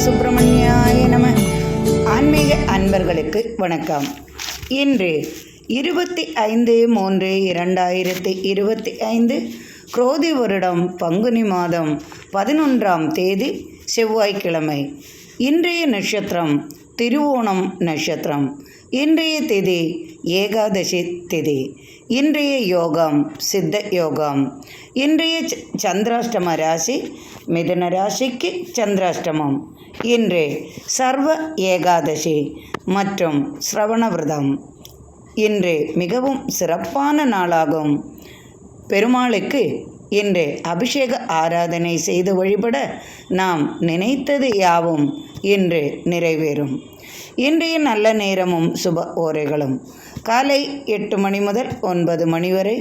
சுப்பிரமணியாய நம. ஆன்மீக அன்பர்களுக்கு வணக்கம். இன்று 25/3/2025 குரோதி வருடம் பங்குனி மாதம் 11ஆம் தேதி செவ்வாய்க்கிழமை. இன்றைய நட்சத்திரம் திருவோணம் நட்சத்திரம். இன்றைய திதி ஏகாதசி திதி. இன்றைய யோகம் சித்த யோகம். இன்றைய சந்திராஷ்டம ராசி மிதுன ராசிக்கு சந்திராஷ்டமம். இன்று சர்வ ஏகாதசி மற்றும் சிரவண விரதம். இன்று மிகவும் சிறப்பான நாளாகும். பெருமாளுக்கு இன்று அபிஷேக ஆராதனை செய்து வழிபட நாம் நினைத்தது யாவும் இன்று நிறைவேறும். இன்றைய நல்ல நேரமும் சுப ஓரைகளும் காலை 8 மணி முதல் 9 மணி வரை,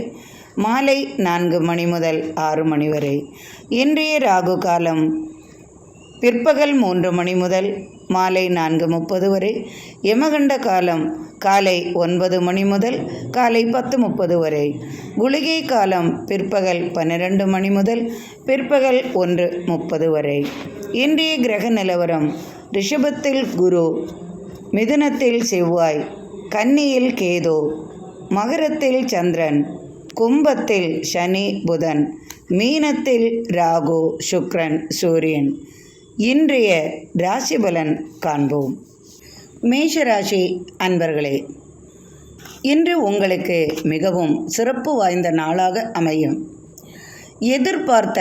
மாலை 4 மணி முதல் 6 மணி வரை. இன்றைய ராகு காலம் பிற்பகல் 3 மணி முதல் மாலை 4:30 வரை. யமகண்ட காலம் காலை 9 மணி முதல் காலை 10:30 வரை. குளிகை காலம் பிற்பகல் 12 மணி முதல் பிற்பகல் 1:30 வரை. இன்றைய கிரக நிலவரம்: ரிஷபத்தில் குரு, மிதுனத்தில் செவ்வாய், கன்னியில் கேது, மகரத்தில் சந்திரன், கும்பத்தில் சனி புதன், மீனத்தில் ராகு சுக்கிரன் சூரியன். இன்றைய ராசி பலன் காண்போம். மேஷராசி அன்பர்களே, இன்று உங்களுக்கு மிகவும் சிறப்பு வாய்ந்த நாளாக அமையும். எதிர்பார்த்த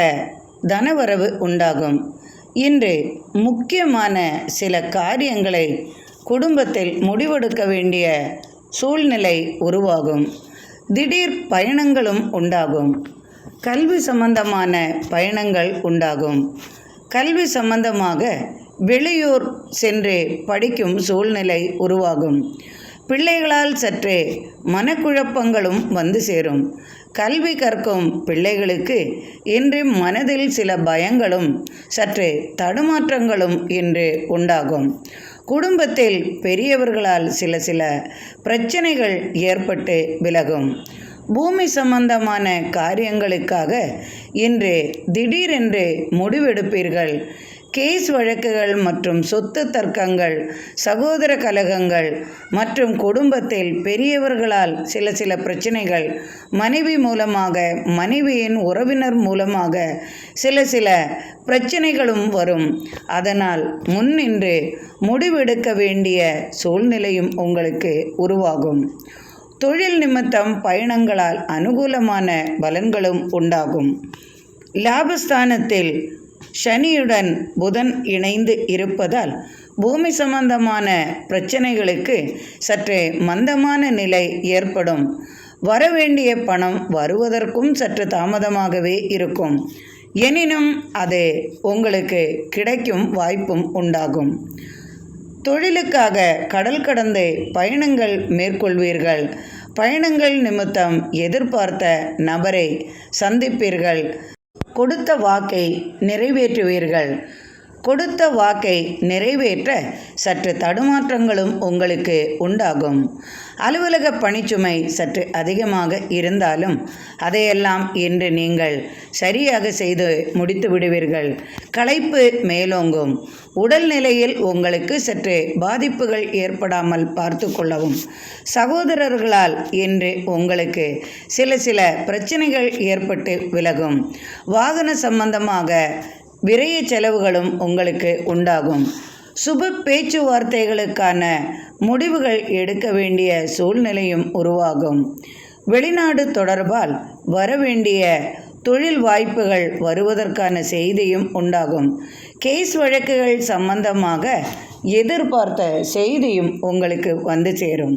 தனவரவு உண்டாகும். இன்று முக்கியமான சில காரியங்களை குடும்பத்தில் முடிவெடுக்க வேண்டிய சூழ்நிலை உருவாகும். திடீர் பயணங்களும் உண்டாகும். கல்வி சம்பந்தமான பயணங்கள் உண்டாகும். கல்வி சம்பந்தமாக வெளியூர் சென்று படிக்கும் சூழ்நிலை உருவாகும். பிள்ளைகளால் சற்றே மனக்குழப்பங்களும் வந்து சேரும். கல்வி கற்கும் பிள்ளைகளுக்கு இன்று மனதில் சில பயங்களும் சற்றே தடுமாற்றங்களும் இன்று உண்டாகும். குடும்பத்தில் பெரியவர்களால் சில பிரச்சனைகள் ஏற்பட்டு விலகும். பூமி சம்பந்தமான காரியங்களுக்காக இன்று திடீரென்று முடிவெடுப்பீர்கள். கேஸ் வழக்குகள் மற்றும் சொத்து தர்க்கங்கள், சகோதர கலகங்கள் மற்றும் குடும்பத்தில் பெரியவர்களால் சில பிரச்சனைகள், மனைவி மூலமாக, மனைவியின் உறவினர் மூலமாக சில பிரச்சனைகளும் வரும். அதனால் முன்னின்று முடிவெடுக்க வேண்டிய சூழ்நிலையும் உங்களுக்கு உருவாகும். தொழில் நிமித்தம் பயணங்களால் அனுகூலமான பலன்களும் உண்டாகும். லாபஸ்தானத்தில் சனியுடன் புதன் இணைந்து இருப்பதால் பூமி சம்பந்தமான பிரச்சனைகளுக்கு சற்றே மந்தமான நிலை ஏற்படும். வரவேண்டிய பணம் வருவதற்கும் சற்று தாமதமாகவே இருக்கும். எனினும் அது உங்களுக்கு கிடைக்கும் வாய்ப்பும் உண்டாகும். தொழிலுக்காக கடல் கடந்து பயணங்கள் மேற்கொள்வீர்கள். பயணங்கள் நிமித்தம் எதிர்பார்த்த நபரை சந்திப்பீர்கள். கொடுத்த வாக்கை நிறைவேற்றுவீர்கள். கொடுத்த வாக்கை நிறைவேற்ற சற்று தடுமாற்றங்களும் உங்களுக்கு உண்டாகும். அலுவலக பணிச்சுமை சற்று அதிகமாக இருந்தாலும் அதையெல்லாம் இன்று நீங்கள் சரியாக செய்து முடித்து விடுவீர்கள். களைப்பு மேலோங்கும். உடல்நிலையில் உங்களுக்கு சற்று பாதிப்புகள் ஏற்படாமல் பார்த்து கொள்ளவும். சகோதரர்களால் இன்று உங்களுக்கு சில பிரச்சனைகள் ஏற்பட்டு விலகும். வாகன சம்பந்தமாக விரைய செலவுகளும் உங்களுக்கு உண்டாகும். சுப பேச்சுவார்த்தைகளுக்கான முடிவுகள் எடுக்க வேண்டிய சூழ்நிலையும் உருவாகும். வெளிநாடு தொடர்பால் வரவேண்டிய தொழில் வாய்ப்புகள் வருவதற்கான செய்தியும் உண்டாகும். கேஸ் வழக்குகள் சம்பந்தமாக எதிர்பார்த்த செய்தியும் உங்களுக்கு வந்து சேரும்.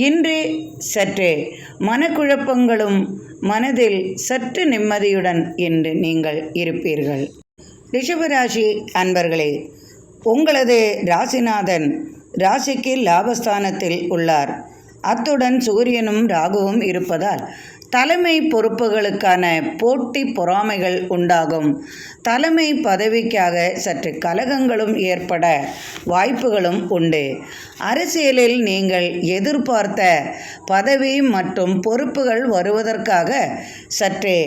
இன்று சற்றே மனக்குழப்பங்களும் மனதில் சற்று நிம்மதியுடன் இன்று நீங்கள் இருப்பீர்கள். ரிஷபராசி அன்பர்களே, உங்களது ராசிநாதன் ராசிக்கு லாபஸ்தானத்தில் உள்ளார். அத்துடன் சூரியனும் ராகுவும் இருப்பதால் தலைமை பொறுப்புகளுக்கான போட்டி பொறாமைகள் உண்டாகும். தலைமை பதவிக்காக சற்று கலகங்களும் ஏற்பட வாய்ப்புகளும் உண்டு. அரசியலில் நீங்கள் எதிர்பார்த்த பதவி மற்றும் பொறுப்புகள் வருவதற்காக சற்றே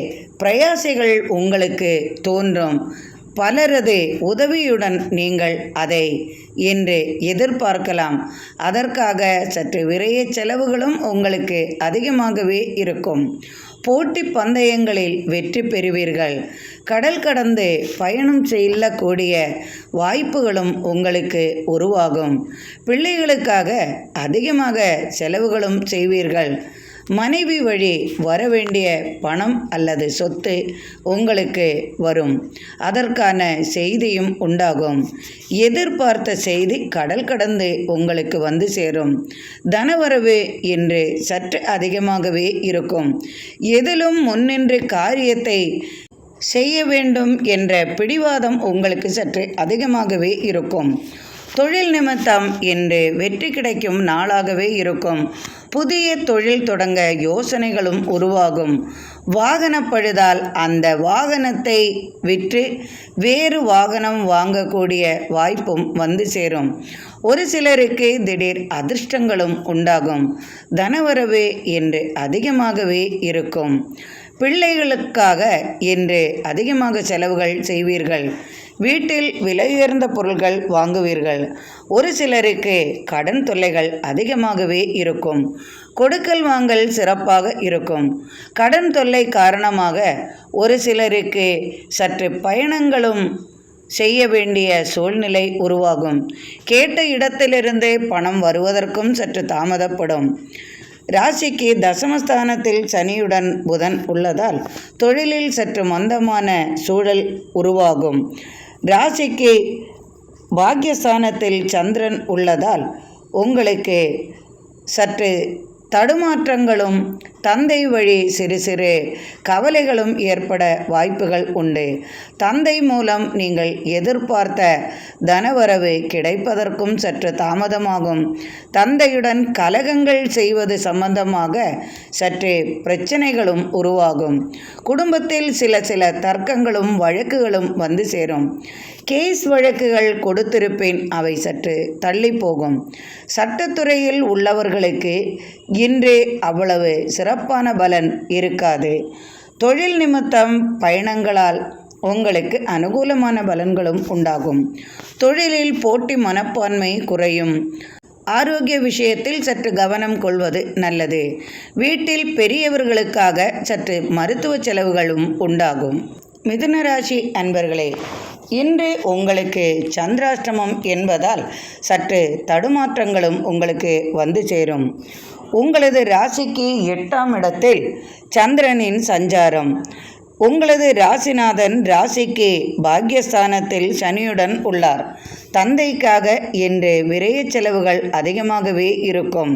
பிரயாசைகள் உங்களுக்கு தோன்றும். பலரது உதவியுடன் நீங்கள் அதை என்று எதிர்பார்க்கலாம். அதற்காக சற்று விரைய செலவுகளும் உங்களுக்கு அதிகமாகவே இருக்கும். போட்டி பந்தயங்களில் வெற்றி பெறுவீர்கள். கடல் கடந்து பயணம் செல்லக்கூடிய வாய்ப்புகளும் உங்களுக்கு உருவாகும். பிள்ளைகளுக்காக அதிகமாக செலவுகளும் செய்வீர்கள். மனைவி வழி வரவேண்டிய பணம் அல்லது சொத்து உங்களுக்கு வரும். அதற்கான செய்தியும் உண்டாகும். எதிர்பார்த்த செய்தி கடல் கடந்து உங்களுக்கு வந்து சேரும். தனவரவு இன்று சற்று அதிகமாகவே இருக்கும். எதிலும் முன்னின்று காரியத்தை செய்ய வேண்டும் என்ற பிடிவாதம் உங்களுக்கு சற்று அதிகமாகவே இருக்கும். தொழில் நிமித்தம் இன்று வெற்றி கிடைக்கும் நாளாகவே இருக்கும். புதிய தொழில் தொடங்க யோசனைகளும் உருவாகும். வாகன பழுதால் அந்த வாகனத்தை விற்று வேறு வாகனம் வாங்கக்கூடிய வாய்ப்பும் வந்து சேரும். ஒரு சிலருக்கு திடீர் அதிர்ஷ்டங்களும் உண்டாகும். தனவரவு இன்று அதிகமாகவே இருக்கும். பிள்ளைகளுக்காக இன்று அதிகமாக செலவுகள் செய்வீர்கள். வீட்டில் விலையுயர்ந்த பொருட்கள் வாங்குவீர்கள். ஒரு சிலருக்கு கடன் தொல்லைகள் அதிகமாகவே இருக்கும். கொடுக்கல் வாங்கல் சிறப்பாக இருக்கும். கடன் தொல்லை காரணமாக ஒரு சிலருக்கு சற்று பயணங்களும் செய்ய வேண்டிய சூழ்நிலை உருவாகும். கேட்ட இடத்திலிருந்து பணம் வருவதற்கும் சற்று தாமதப்படும். ராசிக்கு தசமஸ்தானத்தில் சனியுடன் புதன் உள்ளதால் தொழிலில் சற்று மந்தமான சூழல் உருவாகும். ராசிக்கு பாக்கியஸ்தானத்தில் சந்திரன் உள்ளதால் உங்களுக்கு சற்று தடுமாற்றங்களும் தந்தை வழி சிறு சிறு கவலைகளும் ஏற்பட வாய்ப்புகள் உண்டு. தந்தை மூலம் நீங்கள் எதிர்பார்த்த தனவரவு கிடைப்பதற்கும் சற்று தாமதமாகும். தந்தையுடன் கலகங்கள் செய்வது சம்பந்தமாக சற்று பிரச்சனைகளும் உருவாகும். குடும்பத்தில் சில தர்க்கங்களும் வழக்குகளும் வந்து சேரும். கேஸ் வழக்குகள் கொடுத்திருப்பேன், அவை சற்று தள்ளி போகும். சட்டத்துறையில் உள்ளவர்களுக்கு இன்று அவ்வளவு சிறப்பான பலன் இருக்காது. தொழில் நிமித்தம் பயணங்களால் உங்களுக்கு அனுகூலமான பலன்களும் உண்டாகும். தொழிலில் போட்டி மனப்பான்மை குறையும். ஆரோக்கிய விஷயத்தில் சற்று கவனம் கொள்வது நல்லது. வீட்டில் பெரியவர்களுக்காக சற்று மருத்துவ செலவுகளும் உண்டாகும். மிதுன ராசி அன்பர்களே, இன்று உங்களுக்கு சந்திராஷ்டமம் என்பதால் சற்று தடுமாற்றங்களும் உங்களுக்கு வந்து சேரும். உங்களது ராசிக்கு 8ஆம் இடத்தில் சந்திரனின் சஞ்சாரம். உங்களது ராசிநாதன் ராசிக்கு பாக்கியஸ்தானத்தில் சனியுடன் உள்ளார். தந்தைக்காக இன்று விரைய செலவுகள் அதிகமாகவே இருக்கும்.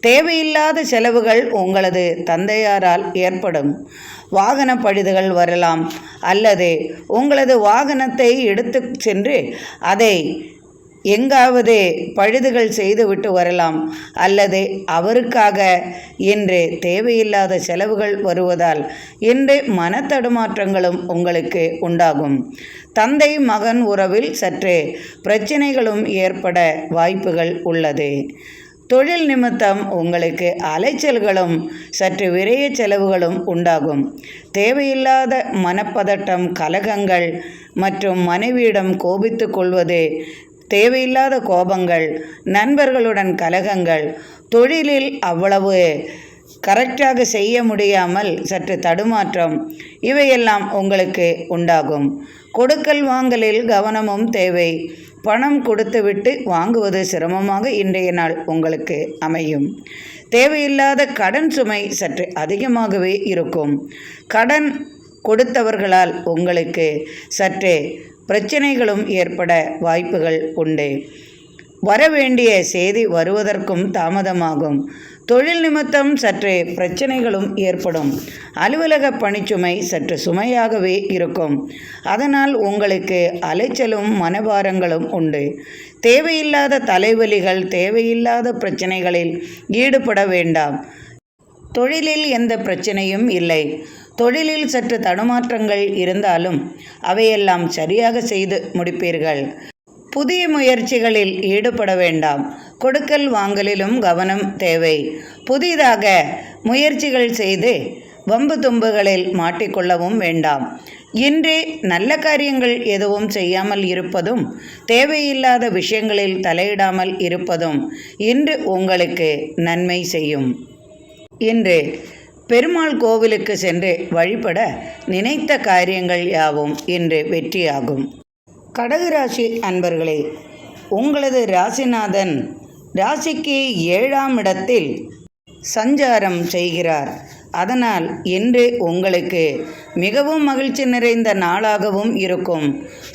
தேவையில்லாத செலவுகள் உங்களது தந்தையாரால் ஏற்படும். வாகன பழுதுகள் வரலாம், அல்லது உங்களது வாகனத்தை எடுத்து சென்று அதை எங்காவது பழுதுகள் செய்துவிட்டு வரலாம், அல்லது அவருக்காக இன்று தேவையில்லாத செலவுகள் வருவதால் இன்று மனத்தடுமாற்றங்களும் உங்களுக்கு உண்டாகும். தந்தை மகன் உறவில் சற்று பிரச்சனைகளும் ஏற்பட வாய்ப்புகள் உள்ளது. தொழில் நிமித்தம் உங்களுக்கு அலைச்சல்களும் சற்று விரைய செலவுகளும் உண்டாகும். தேவையில்லாத மனப்பதட்டம், கலகங்கள் மற்றும் மனைவியிடம் கோபித்து கொள்வது, தேவையில்லாத கோபங்கள், நண்பர்களுடன் கலகங்கள், தொழிலில் அவ்வளவு கரெக்டாக செய்ய முடியாமல் சற்று தடுமாற்றம், இவையெல்லாம் உங்களுக்கு உண்டாகும். கொடுக்கல் வாங்கலில் கவனமும் தேவை. பணம் கொடுத்துவிட்டு வாங்குவது சிரமமாக இன்றைய நாள் உங்களுக்கு அமையும். தேவையில்லாத கடன் சுமை சற்று அதிகமாகவே இருக்கும். கடன் கொடுத்தவர்களால் உங்களுக்கு சற்று பிரச்சனைகளும் ஏற்பட வாய்ப்புகள் உண்டு. வரவேண்டிய செய்தி வருவதற்கும் தாமதமாகும். தொழில் நிமித்தம் சற்று பிரச்சனைகளும் ஏற்படும். அலுவலக பணிச்சுமை சற்று சுமையாகவே இருக்கும். அதனால் உங்களுக்கு அலைச்சலும் மனபாரங்களும் உண்டு. தேவையில்லாத தலைவலிகள், தேவையில்லாத பிரச்சனைகளில் ஈடுபட வேண்டாம். தொழிலில் எந்த பிரச்சனையும் இல்லை. தொழிலில் சற்று தடுமாற்றங்கள் இருந்தாலும் அவையெல்லாம் சரியாக செய்து முடிப்பீர்கள். புதிய முயற்சிகளில் ஈடுபட வேண்டாம். கொடுக்கல் வாங்கலிலும் கவனம் தேவை. புதிதாக முயற்சிகள் செய்து வம்பு தும்புகளில் மாட்டிக்கொள்ளவும் வேண்டாம். இன்று நல்ல காரியங்கள் எதுவும் செய்யாமல் இருப்பதும் தேவையில்லாத விஷயங்களில் தலையிடாமல் இருப்பதும் இன்று உங்களுக்கு நன்மை செய்யும். இன்று பெருமாள் கோவிலுக்கு சென்று வழிபட நினைத்த காரியங்கள் யாவும் இன்று வெற்றியாகும். கடக ராசி அன்பர்களே, உங்களது ராசிநாதன் ராசிக்கு 7ஆம் இடத்தில் சஞ்சாரம் செய்கிறார். அதனால் இன்று உங்களுக்கு மிகவும் மகிழ்ச்சி நிறைந்த நாளாகவும் இருக்கும்.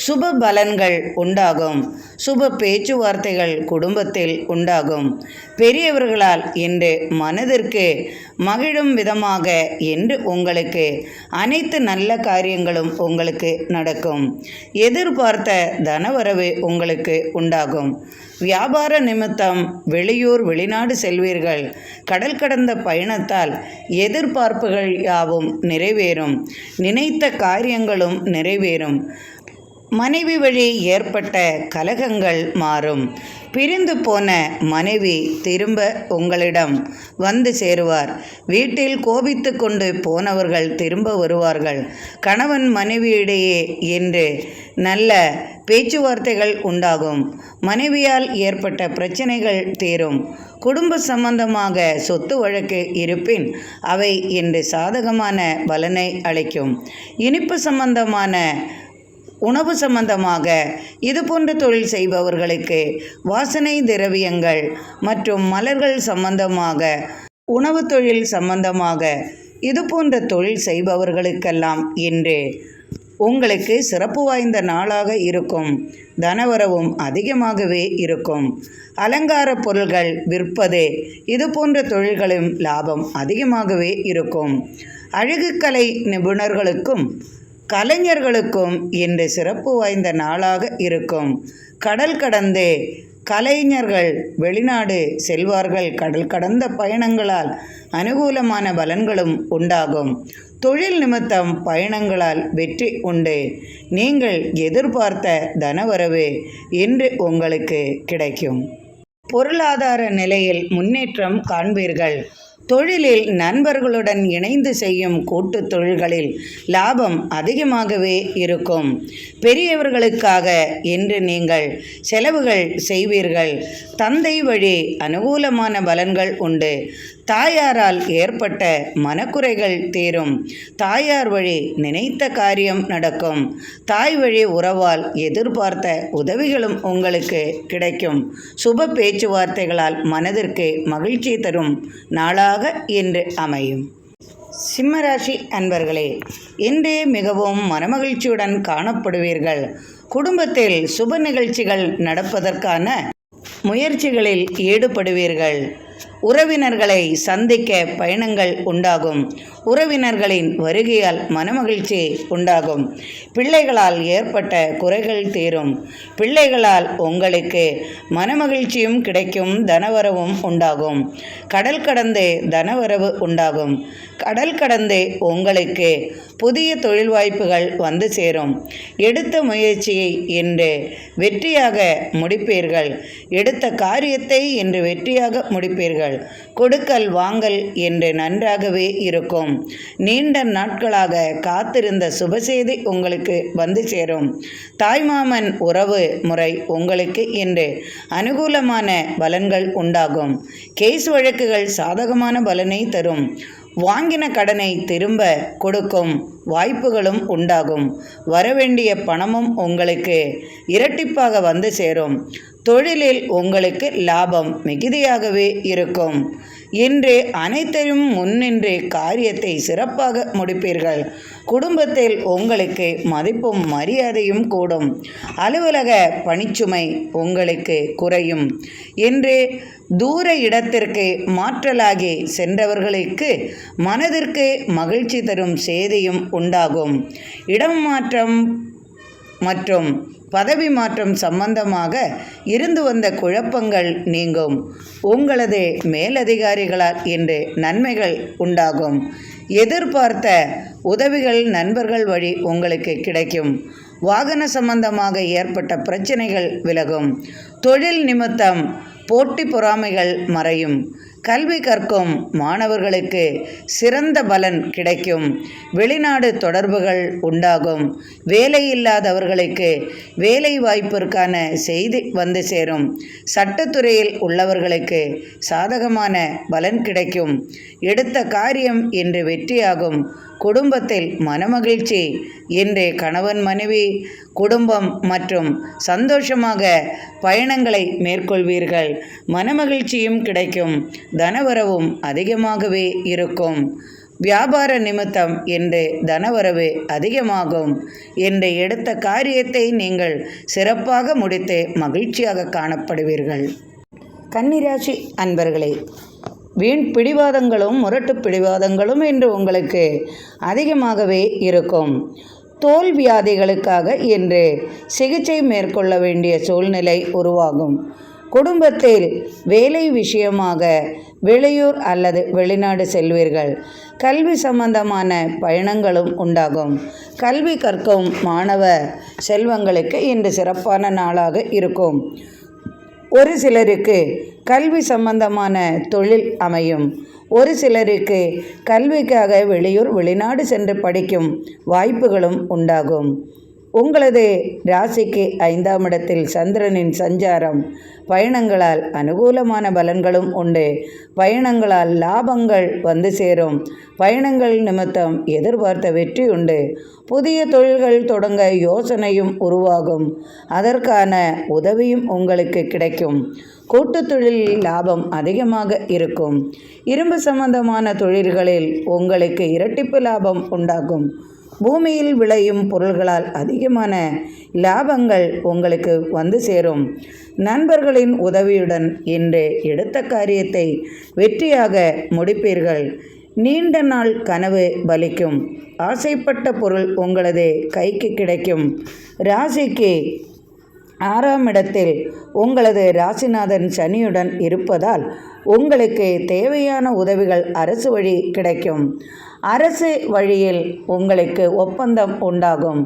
சுப பலன்கள் உண்டாகும். சுப பேச்சுவார்த்தைகள் குடும்பத்தில் உண்டாகும். பெரியவர்களால் இன்று மனதிற்கு மகிழும் விதமாக இன்று உங்களுக்கு அனைத்து நல்ல காரியங்களும் உங்களுக்கு நடக்கும். எதிர்பார்த்த தனவரவு உங்களுக்கு உண்டாகும். வியாபார நிமித்தம் வெளியூர் வெளிநாடு செல்வீர்கள். கடல் கடந்த பயணத்தால் எதிர்பார்ப்புகள் யாவும் நிறைவேறும். நினைத்த காரியங்களும் நிறைவேறும். மனைவி வழி ஏற்பட்ட கலகங்கள் மாறும். பிரிந்து போன மனைவி திரும்ப உங்களிடம் வந்து சேருவார். வீட்டில் கோபித்து கொண்டு போனவர்கள் திரும்ப வருவார்கள். கணவன் மனைவியிடையே இன்று நல்ல பேச்சுவார்த்தைகள் உண்டாகும். மனைவியால் ஏற்பட்ட பிரச்சனைகள் தீரும். குடும்ப சம்பந்தமாக சொத்து வழக்கு இருப்பின் அவை இன்று சாதகமான பலனை அளிக்கும். இனிப்பு சம்பந்தமான உணவு சம்பந்தமாக இதுபோன்ற தொழில் செய்பவர்களுக்கு வாசனை திரவியங்கள் மற்றும் மலர்கள் சம்பந்தமாக உணவு தொழில் சம்பந்தமாக இதுபோன்ற தொழில் செய்பவர்களுக்கெல்லாம் இன்று உங்களுக்கு சிறப்பு வாய்ந்த நாளாக இருக்கும். தனவரவும் அதிகமாகவே இருக்கும். அலங்கார பொருள்கள் விற்பது இதுபோன்ற தொழில்களும் லாபம் அதிகமாகவே இருக்கும். அழகுக்கலை நிபுணர்களுக்கும் கலைஞர்களுக்கும் இன்று சிறப்பு வாய்ந்த நாளாக இருக்கும். கடல் கடந்து கலைஞர்கள் வெளிநாடு செல்வார்கள். கடல் கடந்த பயணங்களால் அனுகூலமான பலன்களும் உண்டாகும். தொழில் நிமித்தம் பயணங்களால் வெற்றி உண்டு. நீங்கள் எதிர்பார்த்த தனவரவு இன்று உங்களுக்கு கிடைக்கும். பொருளாதார நிலையில் முன்னேற்றம் காண்பீர்கள். தொழிலில் நண்பர்களுடன் இணைந்து செய்யும் கூட்டு தொழில்களில் லாபம் அதிகமாகவே இருக்கும். பெரியவர்களுக்காக இன்று நீங்கள் செலவுகள் செய்வீர்கள். தந்தை வழி அனுகூலமான பலன்கள் உண்டு. தாயாரால் ஏற்பட்ட மனக்குறைகள் தீரும். தாயார் வழி நினைத்த காரியம் நடக்கும். தாய் வழி உறவால் எதிர்பார்த்த உதவிகளும் உங்களுக்கு கிடைக்கும். சுப பேச்சுவார்த்தைகளால் மனதிற்கு மகிழ்ச்சி தரும் நாளாக இன்று அமையும். சிம்மராசி அன்பர்களே, இன்று மிகவும் மனமகிழ்ச்சியுடன் காணப்படுவீர்கள். குடும்பத்தில் சுப நிகழ்ச்சிகள் நடப்பதற்கான முயற்சிகளில் ஈடுபடுவீர்கள். உறவினர்களை சந்திக்க பயணங்கள் உண்டாகும். உறவினர்களின் வருகையால் மனமகிழ்ச்சி உண்டாகும். பிள்ளைகளால் ஏற்பட்ட குறைகள் தீரும். பிள்ளைகளால் உங்களுக்கு மனமகிழ்ச்சியும் கிடைக்கும். தனவரவும் உண்டாகும். கடல் கடந்து தனவரவு உண்டாகும். கடல் கடந்து உங்களுக்கு புதிய தொழில் வாய்ப்புகள் வந்து சேரும். எடுத்த முயற்சியை இன்று வெற்றியாக முடிப்பீர்கள். எடுத்த காரியத்தை இன்று வெற்றியாக முடிப்பீர்கள். கொடுக்கல் வாங்கல் என்று நன்றாகவே இருக்கும். நீண்ட நாட்களாக காத்திருந்த சுபசெய்தி உங்களுக்கு வந்து சேரும். தாய்மாமன் உறவு முறை உங்களுக்கு இன்று அனுகூலமான பலன்கள் உண்டாகும். கேஸ் வழக்குகள் சாதகமான பலனை தரும். வாங்கின கடனை திரும்ப கொடுக்கும் வாய்ப்புகளும் உண்டாகும். வரவேண்டிய பணமும் உங்களுக்கு இரட்டிப்பாக வந்து சேரும். தொழிலில் உங்களுக்கு லாபம் மிகுதியாகவே இருக்கும். இன்று அனைத்தையும் முன்னின்று காரியத்தை சிறப்பாக முடிப்பீர்கள். குடும்பத்தில் உங்களுக்கு மதிப்பும் மரியாதையும் கூடும். அலுவலக பணிச்சுமை உங்களுக்கு குறையும். இன்று தூர இடத்திற்கு மாற்றலாகி சென்றவர்களுக்கு மனதிற்கு மகிழ்ச்சி தரும் செய்தியும் உண்டாகும். இடம் மாற்றம் மற்றும் பதவி மாற்றம் சம்பந்தமாக இருந்து வந்த குழப்பங்கள் நீங்கும். உங்களது மேலதிகாரிகளால் இன்று நன்மைகள் உண்டாகும். எதிர்பார்த்த உதவிகள் நண்பர்கள் வழி உங்களுக்கு கிடைக்கும். வாகன சம்பந்தமாக ஏற்பட்ட பிரச்சனைகள் விலகும். தொழில் நிமித்தம் போட்டி பொறாமைகள் மறையும். கல்வி கற்கும் மாணவர்களுக்கு சிறந்த பலன் கிடைக்கும். வெளிநாடு தொடர்புகள் உண்டாகும். வேலையில்லாதவர்களுக்கு வேலை வாய்ப்பிற்கான செய்தி வந்து சேரும். சட்டத்துறையில் உள்ளவர்களுக்கு சாதகமான பலன் கிடைக்கும். எடுத்த காரியம் இன்று வெற்றியாகும். குடும்பத்தில் மனமகிழ்ச்சி. இன்று கணவன் மனைவி குடும்பம் மற்றும் சந்தோஷமாக பயணங்களை மேற்கொள்வீர்கள். மனமகிழ்ச்சியும் கிடைக்கும். தனவரவும் அதிகமாகவே இருக்கும். வியாபார நிமித்தம் என்று தனவரவு அதிகமாகும். என்று எடுத்த காரியத்தை நீங்கள் சிறப்பாக முடித்து மகிழ்ச்சியாக காணப்படுவீர்கள். கன்னிராசி அன்பர்களே, வீண் பிடிவாதங்களும் முரட்டு பிடிவாதங்களும் இன்று உங்களுக்கு அதிகமாகவே இருக்கும். தோல் வியாதிகளுக்காக இன்று சிகிச்சை மேற்கொள்ள வேண்டிய சூழ்நிலை உருவாகும். குடும்பத்தில் வேலை விஷயமாக வெளியூர் அல்லது வெளிநாடு செல்வீர்கள். கல்வி சம்பந்தமான பயணங்களும் உண்டாகும். கல்வி கற்கும் மாணவ செல்வங்களுக்கு இன்று சிறப்பான நாளாக இருக்கும். ஒரு சிலருக்கு கல்வி சம்பந்தமான தொழில் அமையும். ஒரு சிலருக்கு கல்விக்காக வெளியூர் வெளிநாடு சென்று படிக்கும் வாய்ப்புகளும் உண்டாகும். உங்களது ராசிக்கு 5ஆம் இடத்தில் சந்திரனின் சஞ்சாரம். பயணங்களால் அனுகூலமான பலன்களும் உண்டு. பயணங்களால் லாபங்கள் வந்து சேரும். பயணங்கள் நிமித்தம் எதிர்பார்த்த வெற்றி உண்டு. புதிய தொழில்கள் தொடங்க யோசனையும் உருவாகும். அதற்கான உதவியும் உங்களுக்கு கிடைக்கும். கூட்டுத் தொழிலில் லாபம் அதிகமாக இருக்கும். இரும்பு சம்பந்தமான தொழில்களில் உங்களுக்கு இரட்டிப்பு லாபம் உண்டாகும். பூமியில் விளையும் பொருள்களால் அதிகமான லாபங்கள் உங்களுக்கு வந்து சேரும். நண்பர்களின் உதவியுடன் இன்று எடுத்த காரியத்தை வெற்றியாக முடிப்பீர்கள். நீண்ட நாள் கனவு பலிக்கும். ஆசைப்பட்ட பொருள் உங்களது கைக்கு கிடைக்கும். ராசிக்கு 6ஆம் இடத்தில் உங்களது ராசிநாதன் சனியுடன் இருப்பதால் உங்களுக்கு தேவையான உதவிகள் அரசு வழி கிடைக்கும். அரசு வழியில் உங்களுக்கு ஒப்பந்தம் உண்டாகும்.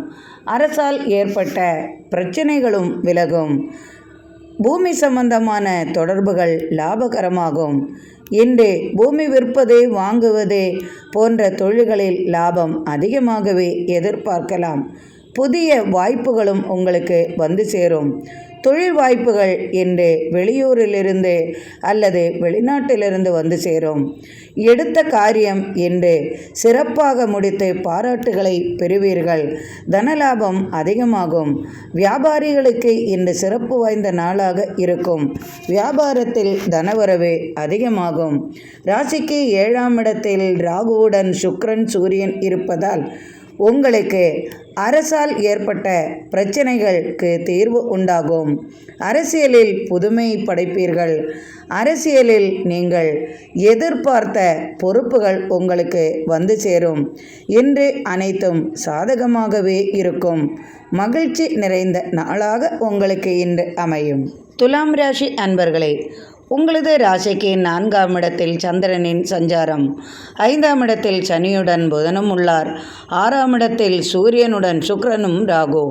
அரசால் ஏற்பட்ட பிரச்சனைகளும் விலகும். பூமி சம்பந்தமான தொடர்புகள் லாபகரமாகும். இன்று பூமி விற்பது வாங்குவது போன்ற தொழில்களில் லாபம் அதிகமாகவே எதிர்பார்க்கலாம். புதிய வாய்ப்புகளும் உங்களுக்கு வந்து சேரும். தொழில் வாய்ப்புகள் இன்று வெளியூரிலிருந்து அல்லது வெளிநாட்டிலிருந்து வந்து சேரும். எடுத்த காரியம் இன்று சிறப்பாக முடித்து பாராட்டுகளை பெறுவீர்கள். தனலாபம் அதிகமாகும். வியாபாரிகளுக்கு இன்று சிறப்பு வாய்ந்த நாளாக இருக்கும். வியாபாரத்தில் தனவரவு அதிகமாகும். ராசிக்கு 7ஆம் இடத்தில் ராகுவுடன் சுக்கிரன் சூரியன் இருப்பதால் உங்களுக்கு அரசால் ஏற்பட்ட பிரச்சனைகளுக்கு தீர்வு உண்டாகும். அரசியலில் புதுமை படைப்பீர்கள். அரசியலில் நீங்கள் எதிர்பார்த்த பொறுப்புகள் உங்களுக்கு வந்து சேரும். இன்று அனைத்தும் சாதகமாகவே இருக்கும். மகிழ்ச்சி நிறைந்த நாளாக உங்களுக்கு இன்று அமையும். துலாம் ராசி அன்பர்களே, உங்களது ராசிக்கு 4ஆம் இடத்தில் சந்திரனின் சஞ்சாரம். 5ஆம் இடத்தில் சனியுடன் புதனும் உள்ளார். 6ஆம் இடத்தில் சூரியனுடன் சுக்கிரனும் ராகு.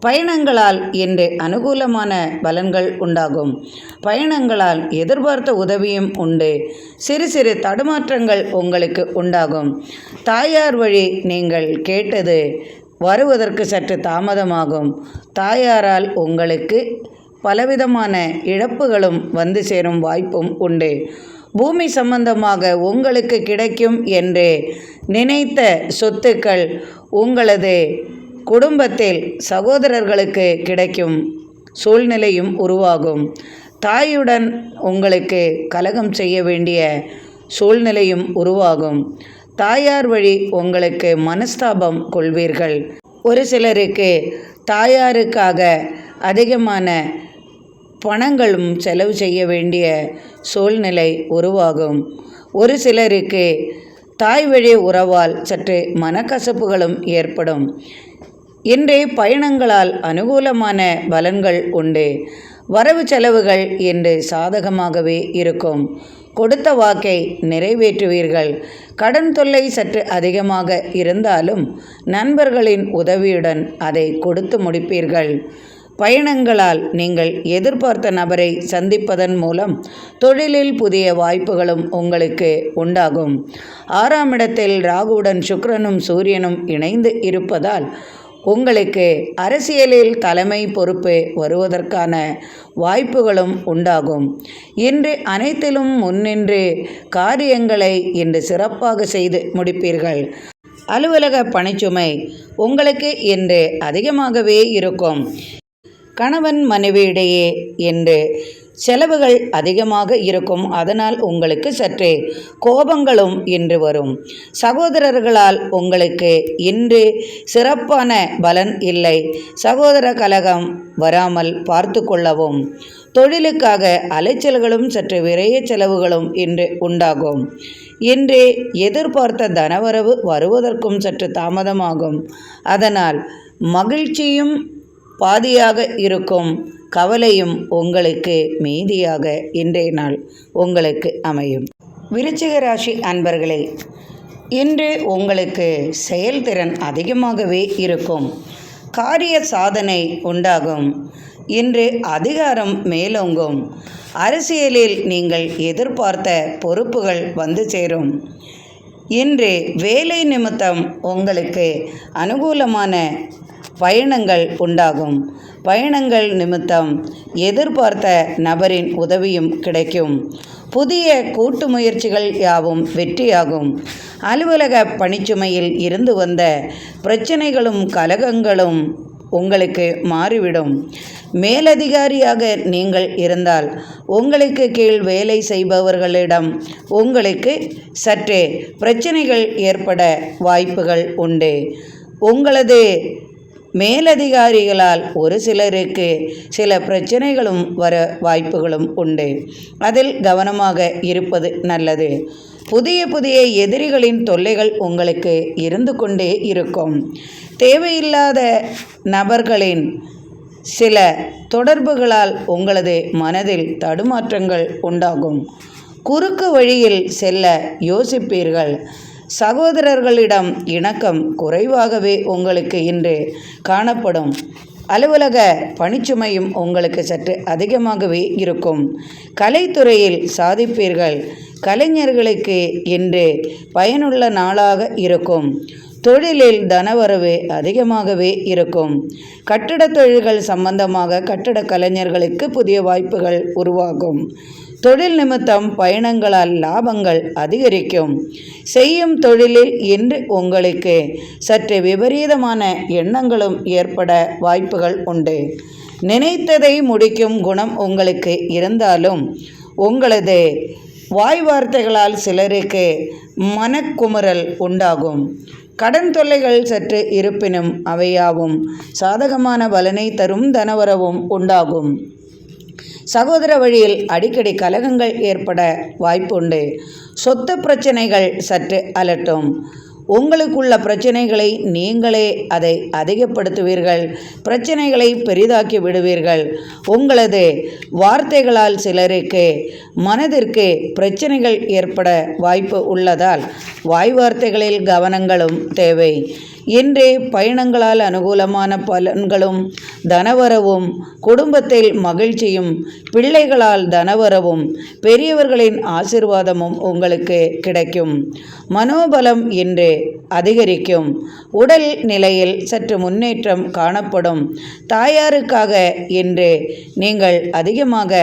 பயணங்களால் இன்று அனுகூலமான பலன்கள் உண்டாகும். பயணங்களால் எதிர்பார்த்த உதவியும் உண்டு. சிறு சிறு தடுமாற்றங்கள் உங்களுக்கு உண்டாகும். தாயார் வழி நீங்கள் கேட்டது வருவதற்கு சற்று தாமதமாகும். தாயாரால் உங்களுக்கு பலவிதமான இழப்புகளும் வந்து சேரும் வாய்ப்பும் உண்டு. பூமி சம்பந்தமாக உங்களுக்கு கிடைக்கும் என்று நினைத்த சொத்துக்கள் உங்களது குடும்பத்தில் சகோதரர்களுக்கு கிடைக்கும் சூழ்நிலையும் உருவாகும். தாயுடன் உங்களுக்கு கலகம் செய்ய வேண்டிய சூழ்நிலையும் உருவாகும். தாயார் வழி உங்களுக்கு மனஸ்தாபம் கொள்வீர்கள். ஒரு சிலருக்கு தாயாருக்காக அதிகமான பணங்களும் செலவு செய்ய வேண்டிய சூழ்நிலை உருவாகும். ஒரு சிலருக்கு தாய் வழி உறவால் சற்று மனக்கசப்புகளும் ஏற்படும். இன்றைய பயணங்களால் அனுகூலமான பலன்கள் உண்டு. வரவு செலவுகள் இன்று சாதகமாகவே இருக்கும். கொடுத்த வாக்கை நிறைவேற்றுவீர்கள். கடன் தொல்லை சற்று அதிகமாக இருந்தாலும் நண்பர்களின் உதவியுடன் அதை கொடுத்து முடிப்பீர்கள். பயணங்களால் நீங்கள் எதிர்பார்த்த நபரை சந்திப்பதன் மூலம் தொழிலில் புதிய வாய்ப்புகளும் உங்களுக்கு உண்டாகும். 6ஆம் இடத்தில் ராகுவுடன் சுக்கிரனும் சூரியனும் இணைந்து இருப்பதால் உங்களுக்கு அரசியலில் தலைமை பொறுப்பு வருவதற்கான வாய்ப்புகளும் உண்டாகும். இன்று அனைத்திலும் முன்னின்று காரியங்களை இன்று சிறப்பாக செய்து முடிப்பீர்கள். அலுவலக பணிச்சுமை உங்களுக்கு இன்று அதிகமாகவே இருக்கும். கணவன் மனைவியிடையே இன்று செலவுகள் அதிகமாக இருக்கும். அதனால் உங்களுக்கு சற்றே கோபங்களும் இன்று வரும். சகோதரர்களால் உங்களுக்கு இன்று சிறப்பான பலன் இல்லை. சகோதர கலகம் வராமல் பார்த்து கொள்ளவும். தொழிலுக்காக அலைச்சல்களும் சற்று விரைய செலவுகளும் இன்று உண்டாகும். இன்று எதிர்பார்த்த தனவரவு வருவதற்கும் சற்று தாமதமாகும். அதனால் மகிழ்ச்சியும் பாதியாக இருக்கும். கவலையும் உங்களுக்கு மீதியாக இன்றைய நாள் உங்களுக்கு அமையும். விருச்சிக ராசி அன்பர்களே, இன்று உங்களுக்கு செயல்திறன் அதிகமாகவே இருக்கும். காரிய சாதனை உண்டாகும். இன்று அதிகாரம் மேலோங்கும். அரசியலில் நீங்கள் எதிர்பார்த்த பொறுப்புகள் வந்து சேரும். இன்று வேலை நிமித்தம் உங்களுக்கு அனுகூலமான பயணங்கள் உண்டாகும். பயணங்கள் நிமித்தம் எதிர்பார்த்த நபரின் உதவியும் கிடைக்கும். புதிய கூட்டு முயற்சிகள் யாவும் வெற்றியாகும். அலுவலக பணிச்சுமையில் இருந்து வந்த பிரச்சனைகளும் கலகங்களும் உங்களுக்கு மாறிவிடும். மேலதிகாரியாக நீங்கள் இருந்தால் உங்களுக்கு கீழ் வேலை செய்பவர்களிடம் உங்களுக்கு சற்றே பிரச்சனைகள் ஏற்பட வாய்ப்புகள் உண்டு. உங்களது மேலதிகாரிகளால் ஒரு சிலருக்கு சில பிரச்சனைகளும் வர வாய்ப்புகளும் உண்டு. அதில் கவனமாக இருப்பது நல்லது. புதிய புதிய எதிரிகளின் தொல்லைகள் உங்களுக்கு இருந்து கொண்டே இருக்கும். தேவையில்லாத நபர்களின் சில தொடர்புகளால் உங்களது மனதில் தடுமாற்றங்கள் உண்டாகும். குறுக்கு வழியில் செல்ல யோசிப்பீர்கள். சகோதரர்களிடம் இணக்கம் குறைவாகவே உங்களுக்கு இன்று காணப்படும். அலுவலக பணிச்சுமையும் உங்களுக்கு சற்று அதிகமாகவே இருக்கும். கலைத்துறையில் சாதிப்பீர்கள். கலைஞர்களுக்கு இன்று பயனுள்ள நாளாக இருக்கும். தொழிலில் தனவரவு அதிகமாகவே இருக்கும். கட்டடத் தொழில்கள் சம்பந்தமாக கட்டட கலைஞர்களுக்கு புதிய வாய்ப்புகள் உருவாகும். தொழில் நிமித்தம் பயணங்களால் லாபங்கள் அதிகரிக்கும். செய்யும் தொழிலில் இன்று உங்களுக்கு சற்று விபரீதமான எண்ணங்களும் ஏற்பட வாய்ப்புகள் உண்டு. நினைத்ததை முடிக்கும் குணம் உங்களுக்கு இருந்தாலும் உங்களது வாய் வார்த்தைகளால் சிலருக்கு மனக்குமுறல் உண்டாகும். கடன் தொல்லைகள் சற்று இருப்பினும் அவையாவும் சாதகமான பலனை தரும். தனவரவும் உண்டாகும். சகோதர வழியில் அடிக்கடி கலகங்கள் ஏற்பட வாய்ப்புண்டு. சொத்து பிரச்சனைகள் சற்று அலட்டும். உங்களுக்குள்ள பிரச்சனைகளை நீங்களே அதை அதிகப்படுத்துவீர்கள். பிரச்சனைகளை பெரிதாக்கி விடுவீர்கள். உங்களது வார்த்தைகளால் சிலருக்கு மனதிற்கு பிரச்சனைகள் ஏற்பட வாய்ப்பு உள்ளதால் வாய் வார்த்தைகளில் கவனங்களும் தேவை. இன்று பயணங்களால் அனுகூலமான பலன்களும் தனவரவும், குடும்பத்தில் மகிழ்ச்சியும், பிள்ளைகளால் தனவரவும், பெரியவர்களின் ஆசீர்வாதமும் உங்களுக்கு கிடைக்கும். மனோபலம் இன்று அதிகரிக்கும். உடல் நிலையில் சற்று முன்னேற்றம் காணப்படும். தாயாருக்காக இன்று நீங்கள் அதிகமாக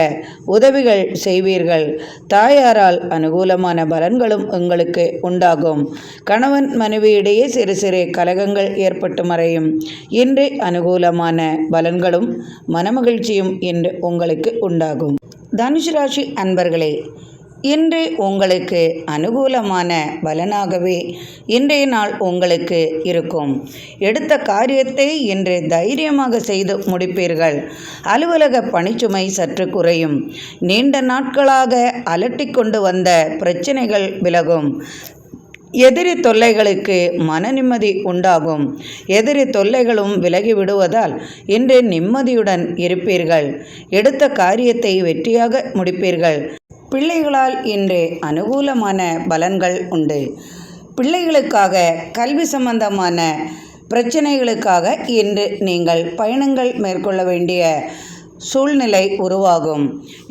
உதவிகள் செய்வீர்கள். தாயாரால் அனுகூலமான பலன்களும் உங்களுக்கு உண்டாகும். கணவன் மனைவியிடையே சிறு சிறு கலகங்கள் ஏற்பட்டு மறையும். இன்று அனுகூலமான பலன்களும் மனமகிழ்ச்சியும் இன்று உங்களுக்கு உண்டாகும். தனுசு ராசி அன்பர்களே, இன்று உங்களுக்கு அனுகூலமான பலனாகவே இன்றைய நாள் உங்களுக்கு இருக்கும். எடுத்த காரியத்தை இன்று தைரியமாக செய்து முடிப்பீர்கள். அலுவலக பணிச்சுமை சற்று குறையும். நீண்ட நாட்களாக அலட்டிக் கொண்டு வந்த பிரச்சனைகள் விலகும். எதிரி தொல்லைகளுக்கு மன நிம்மதி உண்டாகும். எதிரி தொல்லைகளும் விலகிவிடுவதால் இன்று நிம்மதியுடன் இருப்பீர்கள். எடுத்த காரியத்தை வெற்றியாக முடிப்பீர்கள். பிள்ளைகளால் இன்று அனுகூலமான பலன்கள் உண்டு. பிள்ளைகளுக்காக கல்வி சம்பந்தமான பிரச்சனைகளுக்காக இன்று நீங்கள் பயணங்கள் மேற்கொள்ள வேண்டிய சூழ்நிலை உருவாகும்.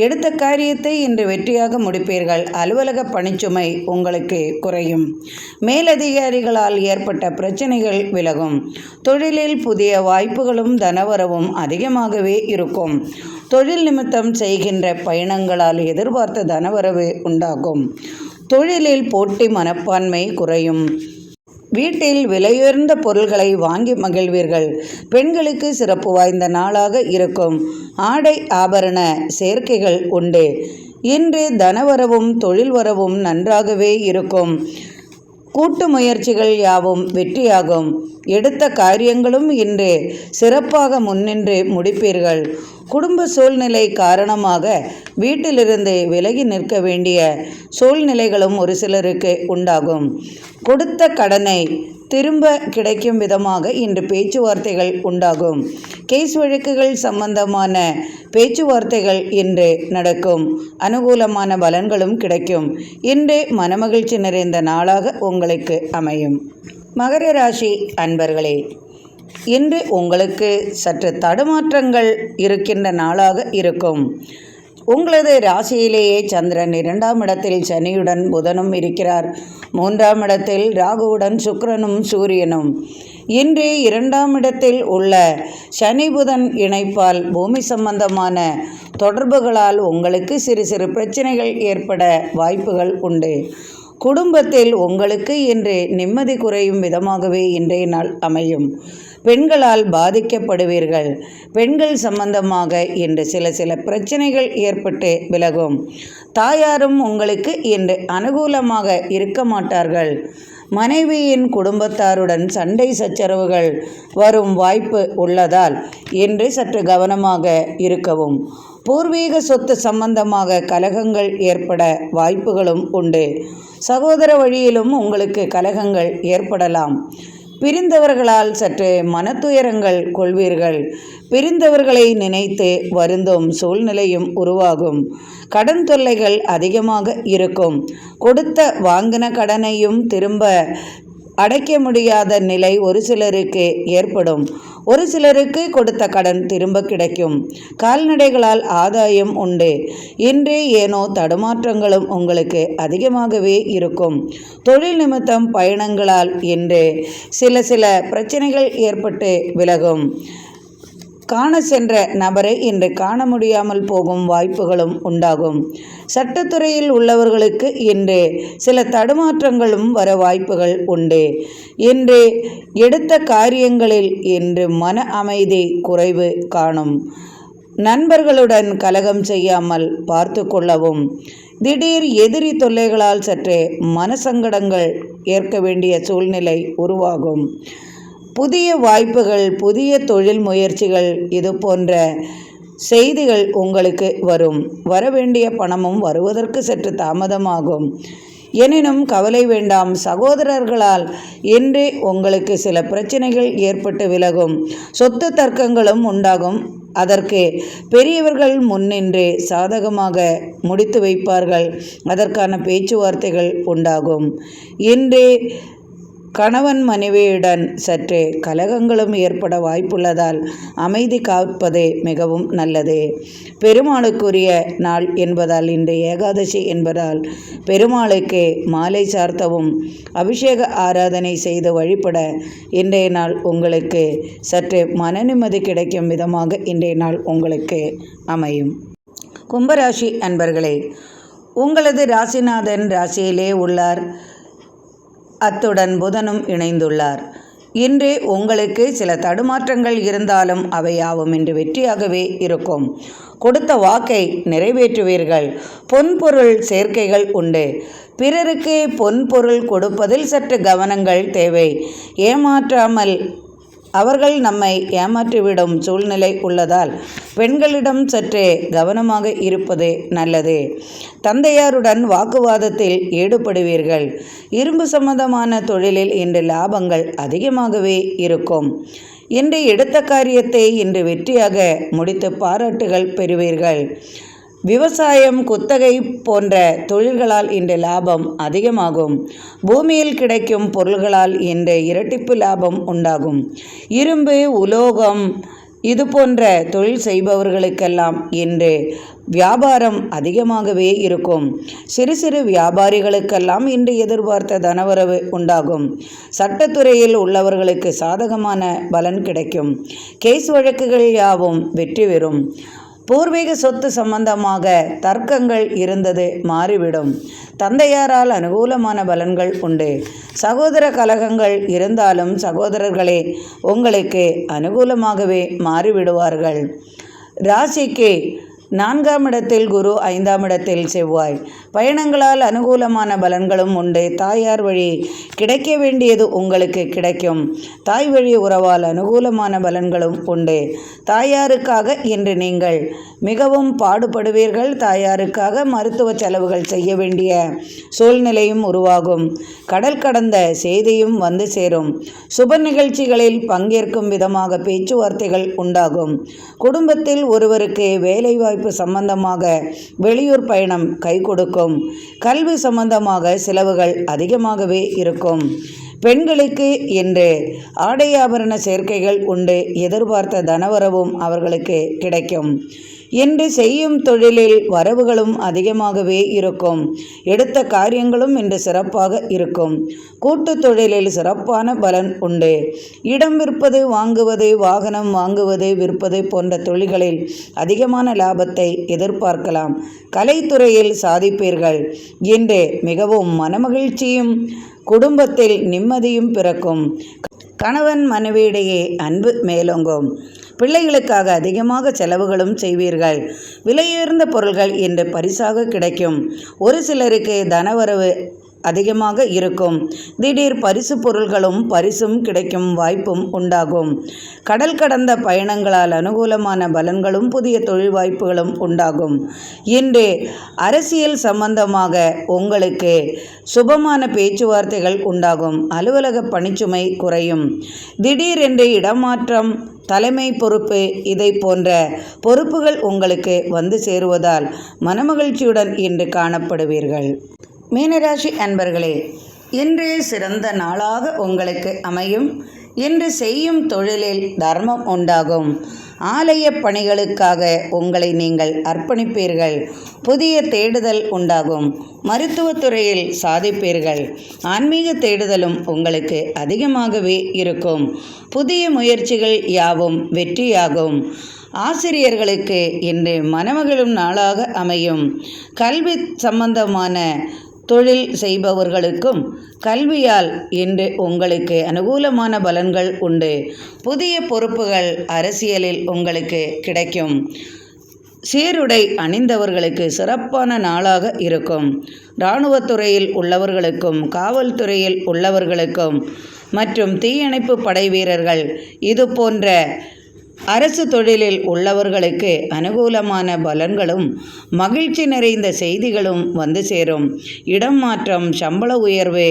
எடுத்த காரியத்தை இன்று வெற்றியாக முடிப்பீர்கள். அலுவலக பணிச்சுமை உங்களுக்கு குறையும். மேலதிகாரிகளால் ஏற்பட்ட பிரச்சனைகள் விலகும். தொழிலில் புதிய வாய்ப்புகளும் தனவரவும் அதிகமாகவே இருக்கும். தொழில் நிமித்தம் செய்கின்ற பயணங்களால் எதிர்பார்த்த தனவரவு உண்டாகும். தொழிலில் போட்டி மனப்பான்மை குறையும். வீட்டில் விலையுயர்ந்த பொருள்களை வாங்கி மகிழ்வீர்கள். பெண்களுக்கு சிறப்பு வாய்ந்த நாளாக இருக்கும். ஆடை ஆபரண சேர்க்கைகள் உண்டு. இன்று தனவரவும் தொழில் வரவும் நன்றாகவே இருக்கும். கூட்டு முயற்சிகள் யாவும் வெற்றியாகும். எடுத்த காரியங்களும் இன்று சிறப்பாக முன்னின்று முடிப்பீர்கள். குடும்ப சூழ்நிலை காரணமாக வீட்டிலிருந்து விலகி நிற்க வேண்டிய சூழ்நிலைகளும் ஒரு சிலருக்கு உண்டாகும். கொடுத்த கடனை திரும்ப கிடைக்கும் விதமாக இன்று பேச்சுவார்த்தைகள் உண்டாகும். கேஸ் வழக்குகள் சம்பந்தமான பேச்சுவார்த்தைகள் இன்று நடக்கும். அனுகூலமான பலன்களும் கிடைக்கும். இன்று மனமகிழ்ச்சி நிறைந்த நாளாக உங்களுக்கு அமையும். மகர ராசி அன்பர்களே, இன்று உங்களுக்கு சற்று தடுமாற்றங்கள் இருக்கின்ற நாளாக இருக்கும். உங்களது ராசியிலேயே சந்திரன் 2ஆம் இடத்தில் சனியுடன் புதனும் இருக்கிறார். 3ஆம் இடத்தில் ராகுவுடன் சுக்கிரனும் சூரியனும். இன்று 2ஆம் இடத்தில் உள்ள சனி புதன் இணைப்பால் பூமி சம்பந்தமான தொடர்புகளால் உங்களுக்கு சிறு சிறு பிரச்சனைகள் ஏற்பட வாய்ப்புகள் உண்டு. குடும்பத்தில் உங்களுக்கு இன்று நிம்மதி குறையும் விதமாகவே இன்றைய நாள் அமையும். பெண்களால் பாதிக்கப்படுவீர்கள். பெண்கள் சம்பந்தமாக இன்று சில பிரச்சனைகள் ஏற்பட்டு விலகும். தாயாரும் உங்களுக்கு இன்று அனுகூலமாக இருக்க மாட்டார்கள். மனைவியின் குடும்பத்தாருடன் சண்டை சச்சரவுகள் வரும் வாய்ப்பு உள்ளதால் இன்று சற்று கவனமாக இருக்கவும். பூர்வீக சொத்து சம்பந்தமாக கலகங்கள் ஏற்பட வாய்ப்புகளும் உண்டு. சகோதர வழியிலும் உங்களுக்கு கலகங்கள் ஏற்படலாம். பிரிந்தவர்களால் சற்று மனத்துயரங்கள் கொள்வீர்கள். பிரிந்தவர்களை நினைத்து வருந்தும் சூழ்நிலையும் உருவாகும். கடன் தொல்லைகள் அதிகமாக இருக்கும். கொடுத்த வாங்கின கடனையும் திரும்ப அடைக்க முடியாத நிலை ஒரு சிலருக்கு ஏற்படும். ஒரு சிலருக்கு கொடுத்த கடன் திரும்ப கிடைக்கும். கால்நடைகளால் ஆதாயம் உண்டு. இன்று ஏனோ தடுமாற்றங்களும் உங்களுக்கு அதிகமாகவே இருக்கும். தொழில் நிமித்தம் பயணங்களால் இன்று சில பிரச்சனைகள் ஏற்பட்டு விலகும். காண சென்ற நபரை இன்று காண முடியாமல் போகும் வாய்ப்புகளும் உண்டாகும். சட்டத்துறையில் உள்ளவர்களுக்கு இன்று சில தடுமாற்றங்களும் வர வாய்ப்புகள் உண்டு. இன்று எடுத்த காரியங்களில் இன்று மன அமைதி குறைவு காணும். நண்பர்களுடன் கலகம் செய்யாமல் பார்த்து கொள்ளவும். திடீர் எதிரி தொல்லைகளால் சற்றே மனசங்கடங்கள் ஏற்க வேண்டிய சூழ்நிலை உருவாகும். புதிய வாய்ப்புகள், புதிய தொழில் முயற்சிகள், இது போன்ற செய்திகள் உங்களுக்கு வரும். வரவேண்டிய பணமும் வருவதற்கு சற்று தாமதமாகும். எனினும் கவலை வேண்டாம். சகோதரர்களால் இன்று உங்களுக்கு சில பிரச்சனைகள் ஏற்பட்டு விலகும். சொத்து தர்க்கங்களும் உண்டாகும். அதற்கு பெரியவர்கள் முன்னின்று சாதகமாக முடித்து வைப்பார்கள். அதற்கான பேச்சுவார்த்தைகள் உண்டாகும். இன்று கணவன் மனைவியுடன் சற்று கலகங்களும் ஏற்பட வாய்ப்புள்ளதால் அமைதி காப்பது மிகவும் நல்லது. பெருமாளுக்குரிய நாள் என்பதால் இன்று ஏகாதசி என்பதால் பெருமாளுக்கு மாலை சார்த்தவும் அபிஷேக ஆராதனை செய்து வழிபட இன்றைய நாள் உங்களுக்கு சற்று மன நிம்மதி கிடைக்கும் விதமாக இன்றைய நாள் உங்களுக்கு அமையும். கும்பராசி அன்பர்களே, உங்களது ராசிநாதன் ராசியிலே உள்ளார். அத்துடன் புதனும் இணைந்துள்ளார். இன்று உங்களுக்கு சில தடுமாற்றங்கள் இருந்தாலும் அவை யாவும் இன்று வெற்றியாகவே இருக்கும். கொடுத்த வாக்கை நிறைவேற்றுவீர்கள். பொன்பொருள் சேர்க்கைகள் உண்டு. பிறருக்கு பொன்பொருள் கொடுப்பதில் சற்று கவனங்கள் தேவை. ஏமாற்றாமல் அவர்கள் நம்மை ஏமாற்றிவிடும் சூழ்நிலை உள்ளதால் பெண்களிடம் சற்றே கவனமாக இருப்பது நல்லது. தந்தையாருடன் வாக்குவாதத்தில் ஈடுபடுவீர்கள். இரும்பு சம்பந்தமான தொழிலில் இன்று லாபங்கள் அதிகமாகவே இருக்கும். இன்று எடுத்த காரியத்தை இன்று வெற்றியாக முடித்து பாராட்டுகள் பெறுவீர்கள். விவசாயம், குத்தகை போன்ற தொழில்களால் இன்று லாபம் அதிகமாகும். பூமியில் கிடைக்கும் பொருள்களால் இன்று இரட்டிப்பு லாபம் உண்டாகும். இரும்பு, உலோகம் இது போன்ற தொழில் செய்பவர்களுக்கெல்லாம் இன்று வியாபாரம் அதிகமாகவே இருக்கும். சிறு சிறு வியாபாரிகளுக்கெல்லாம் இன்று எதிர்பார்த்த தனவரவு உண்டாகும். சட்டத்துறையில் உள்ளவர்களுக்கு சாதகமான பலன் கிடைக்கும். கேஸ் வழக்குகள் யாவும் வெற்றி பெறும். பூர்வீக சொத்து சம்பந்தமாக தர்க்கங்கள் இருந்தது மாறிவிடும். தந்தையாரால் அனுகூலமான பலன்கள் உண்டு. சகோதர கலகங்கள் இருந்தாலும் சகோதரர்களே உங்களுக்கு அனுகூலமாகவே மாறிவிடுவார்கள். ராசிக்கு 4ஆம் இடத்தில் குரு, 5ஆம் இடத்தில் செவ்வாய். பயணங்களால் அனுகூலமான பலன்களும் உண்டு. தாயார் வழி கிடைக்க வேண்டியது உங்களுக்கு கிடைக்கும். தாய் வழி உறவால் அனுகூலமான பலன்களும் உண்டு. தாயாருக்காக இன்று நீங்கள் மிகவும் பாடுபடுவீர்கள். தாயாருக்காக மருத்துவ செலவுகள் செய்ய வேண்டிய சூழ்நிலையும் உருவாகும். கடல் கடந்த செய்தியும் வந்து சேரும். சுப நிகழ்ச்சிகளில் பங்கேற்கும் விதமாக பேச்சுவார்த்தைகள் உண்டாகும். குடும்பத்தில் ஒருவருக்கு வேலைவாய்ப்பு சம்பந்தமாக வெளியூர் பயணம் கை கொடுக்கும். கல்வி சம்பந்தமாக செலவுகள் அதிகமாகவே இருக்கும். பெண்களுக்கு இன்று ஆடை ஆபரண சேர்க்கைகள் உண்டு. எதிர்பார்த்த தனவரவும் அவர்களுக்கு கிடைக்கும். இன்று செய்யும் தொழிலில் வரவுகளும் அதிகமாகவே இருக்கும். எடுத்த காரியங்களும் இன்று சிறப்பாக இருக்கும். கூட்டு தொழிலில் சிறப்பான பலன் உண்டு. இடம் விற்பது, வாங்குவது, வாகனம் வாங்குவது, விற்பது போன்ற தொழில்களில் அதிகமான லாபத்தை எதிர்பார்க்கலாம். கலைத்துறையில் சாதிப்பீர்கள். இன்று மிகவும் மனமகிழ்ச்சியும் குடும்பத்தில் நிம்மதியும் பிறக்கும். கணவன் மனைவியிடையே அன்பு மேலோங்கும். பிள்ளைகளுக்காக அதிகமாக செலவுகளும் செய்வீர்கள். விலையுயர்ந்த பொருள்கள் இன்று பரிசாக கிடைக்கும். ஒரு சிலருக்கு தனவரவு அதிகமாக இருக்கும். திடீர் பரிசு பொருள்களும் பரிசும் கிடைக்கும் வாய்ப்பும் உண்டாகும். கடல் கடந்த பயணங்களால் அனுகூலமான பலன்களும் புதிய தொழில் வாய்ப்புகளும் உண்டாகும். இன்று அரசியல் சம்பந்தமாக உங்களுக்கு சுபமான பேச்சுவார்த்தைகள் உண்டாகும். அலுவலக பணிச்சுமை குறையும். திடீரென்று இடமாற்றம், தலைமை பொறுப்பு இதை போன்ற பொறுப்புகள் உங்களுக்கு வந்து சேருவதால் மனமகிழ்ச்சியுடன் இன்று காணப்படுவீர்கள். மீனராசி அன்பர்களே, இன்று சிறந்த நாளாக உங்களுக்கு அமையும். இன்று செய்யும் தொழிலில் தர்மம் உண்டாகும். ஆலய பணிகளுக்காக உங்களை நீங்கள் அர்ப்பணிப்பீர்கள். புதிய தேடுதல் உண்டாகும். மருத்துவத்துறையில் சாதிப்பீர்கள். ஆன்மீக தேடுதலும் உங்களுக்கு அதிகமாகவே இருக்கும். புதிய முயற்சிகள் யாவும் வெற்றியாகும். ஆசிரியர்களுக்கு இன்று மனமகிழும் நாளாக அமையும். கல்வி சம்பந்தமான தொழில் செய்பவர்களுக்கும் கல்வியால் இன்று உங்களுக்கு அனுகூலமான பலன்கள் உண்டு. புதிய பொறுப்புகள் அரசியலில் உங்களுக்கு கிடைக்கும். சீருடை அணிந்தவர்களுக்கு சிறப்பான நாளாக இருக்கும். இராணுவத்துறையில் உள்ளவர்களுக்கும் காவல்துறையில் உள்ளவர்களுக்கும் மற்றும் தீயணைப்பு படை வீரர்கள் இது போன்ற அரசு தொழிலில் உள்ளவர்களுக்கு அனுகூலமான பலன்களும் மகிழ்ச்சி நிறைந்த செய்திகளும் வந்து சேரும். இடம் மாற்றம், சம்பள உயர்வு,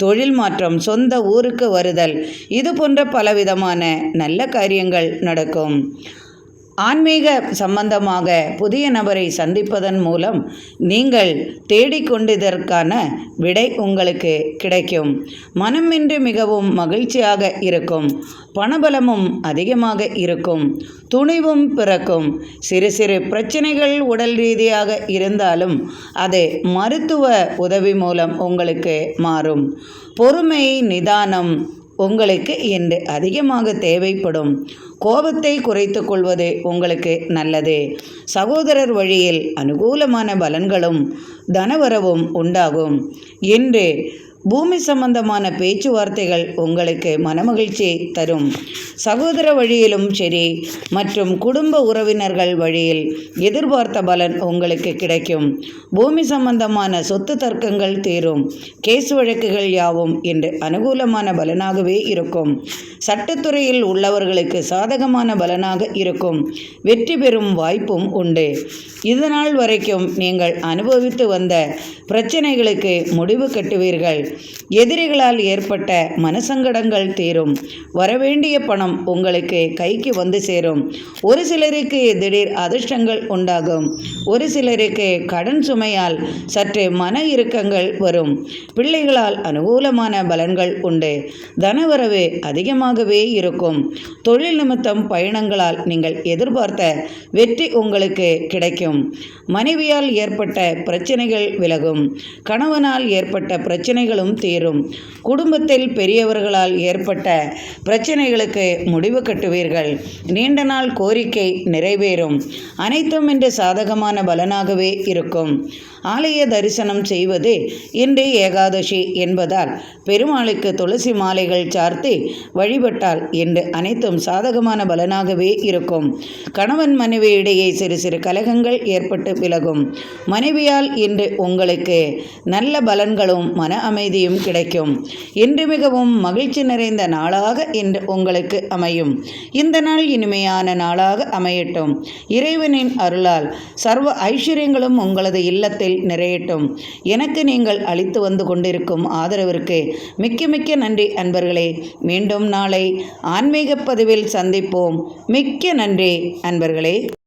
தொழில் மாற்றம், சொந்த ஊருக்கு வருதல் இது போன்ற பலவிதமான நல்ல காரியங்கள் நடக்கும். ஆன்மீக சம்பந்தமாக புதிய நபரை சந்திப்பதன் மூலம் நீங்கள் தேடிக்கொண்டதற்கான விடை உங்களுக்கு கிடைக்கும். மனம் இன்று மிகவும் மகிழ்ச்சியாக இருக்கும். பணபலமும் அதிகமாக இருக்கும். துணிவும் பிறக்கும். சிறு சிறு பிரச்சனைகள் உடல் ரீதியாக இருந்தாலும் அது மருத்துவ உதவி மூலம் உங்களுக்கு மாறும். பொறுமை, நிதானம் உங்களுக்கு இன்று அதிகமாக தேவைப்படும். கோபத்தை குறைத்து கொள்வது உங்களுக்கு நல்லது. சகோதரர் வழியில் அனுகூலமான பலன்களும் தனவரவும் உண்டாகும். இன்று பூமி சம்பந்தமான பேச்சுவார்த்தைகள் உங்களுக்கு மனமகிழ்ச்சியை தரும். சகோதர வழியிலும் சரி மற்றும் குடும்ப உறவினர்கள் வழியில் எதிர்பார்த்த பலன் உங்களுக்கு கிடைக்கும். பூமி சம்பந்தமான சொத்து தர்க்கங்கள் தீரும். கேஸ் வழக்குகள் யாவும் இன்று அனுகூலமான பலனாகவே இருக்கும். சட்டத்துறையில் உள்ளவர்களுக்கு சாதகமான பலனாக இருக்கும். வெற்றி பெறும் வாய்ப்பும் உண்டு. இதனால் வரைக்கும் நீங்கள் அனுபவித்து வந்த பிரச்சனைகளுக்கு முடிவு கட்டுவீர்கள். எதிரிகளால் ஏற்பட்ட மனசங்கடங்கள் தீரும். வரவேண்டிய பணம் உங்களுக்கு கைக்கு வந்து சேரும். ஒரு சிலருக்கு திடீர் அதிர்ஷ்டங்கள் உண்டாகும். ஒரு சிலருக்கு கடன் சுமையால் சற்று மன இறுக்கங்கள் வரும். பிள்ளைகளால் அனுகூலமான பலன்கள் உண்டு. தனவரவு அதிகமாகவே இருக்கும். தொழில் நிமித்தம் பயணங்களால் நீங்கள் எதிர்பார்த்த வெற்றி உங்களுக்கு கிடைக்கும். மனைவியால் ஏற்பட்ட பிரச்சனைகள் விலகும். கணவனால் ஏற்பட்ட பிரச்சனைகளும் தீரும். குடும்பத்தில் பெரியவர்களால் ஏற்பட்ட பிரச்சனைகளுக்கு முடிவு கட்டுவீர்கள். நீண்ட நாள் கோரிக்கை நிறைவேறும். அனைத்தும் இன்று சாதகமான பலனாகவே இருக்கும். ஆலய தரிசனம் செய்வது இன்று ஏகாதசி என்பதால் பெருமாளுக்கு துளசி மாலைகள் சார்த்தி வழிபட்டால் இன்று அனைத்தும் சாதகமான பலனாகவே இருக்கும். கணவன் மனைவி இடையே சிறு சிறு கலகங்கள் ஏற்பட்டு விலகும். மனைவியால் இன்று உங்களுக்கு நல்ல பலன்களும் மன அமைதியும் கிடைக்கும். இன்று மிகவும் மகிழ்ச்சி நிறைந்த நாளாக இன்று உங்களுக்கு அமையும். இந்த நாள் இனிமையான நாளாக அமையட்டும். இறைவனின் அருளால் சர்வ ஐஸ்வர்யங்களும் உங்களது இல்லத்தில் நிறையட்டும். எனக்கு நீங்கள் அளித்து வந்து கொண்டிருக்கும் ஆதரவிற்கு மிக்க மிக்க நன்றி அன்பர்களே. மீண்டும் நாளை ஆன்மீக பதிவில் சந்திப்போம். மிக்க நன்றி அன்பர்களே.